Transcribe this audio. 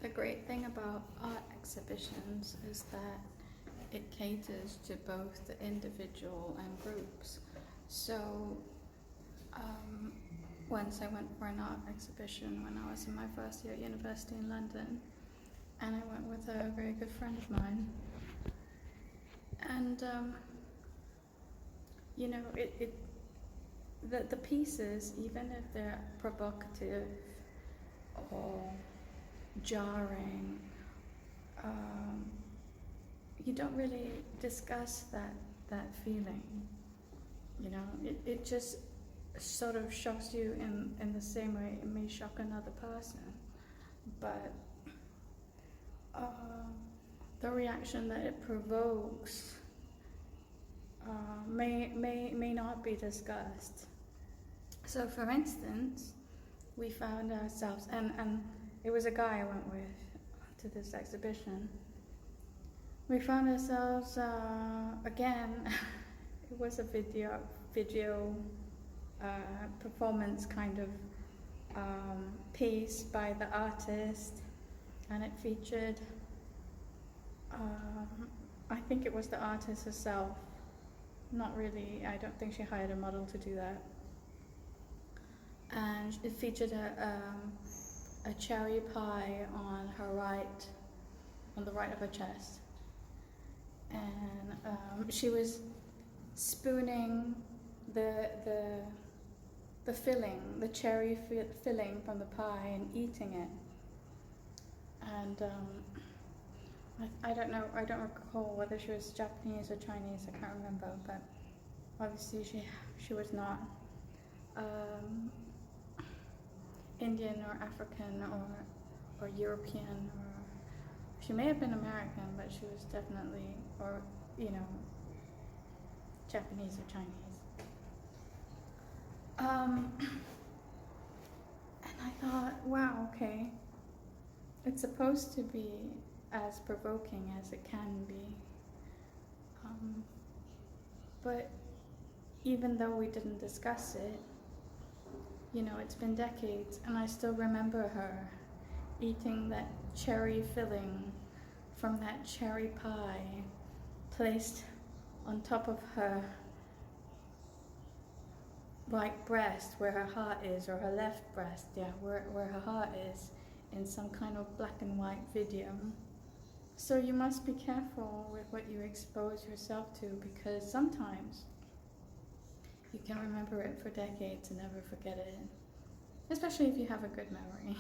The great thing about art exhibitions is that it caters to both the individual and groups. So um, once I went for an art exhibition when I was in my first year at university in London, and I went with a very good friend of mine. And the pieces, even if they're provocative or jarring, um, you don't really discuss that feeling. It just sort of shocks you in the same way it may shock another person, but the reaction that it provokes may not be discussed. So for instance, we found ourselves, and it was a guy I went with to this exhibition. We found ourselves again. It was a video performance kind of piece by the artist, and it featured. I think it was the artist herself. Not really. I don't think she hired a model to do that. And it featured a cherry pie on the right of her chest, and she was spooning the filling, the cherry filling from the pie, and eating it. And I don't know. I don't recall whether she was Japanese or Chinese. I can't remember, but obviously she was not Indian or African or European, or she may have been American, but she was definitely, or Japanese or Chinese. And I thought, wow, okay, it's supposed to be as provoking as it can be, but even though we didn't discuss it, it's been decades, and I still remember her eating that cherry filling from that cherry pie placed on top of her right breast, where her heart is, or her left breast, where her heart is, in some kind of black and white video. So you must be careful with what you expose yourself to, because sometimes you can remember it for decades and never forget it, especially if you have a good memory.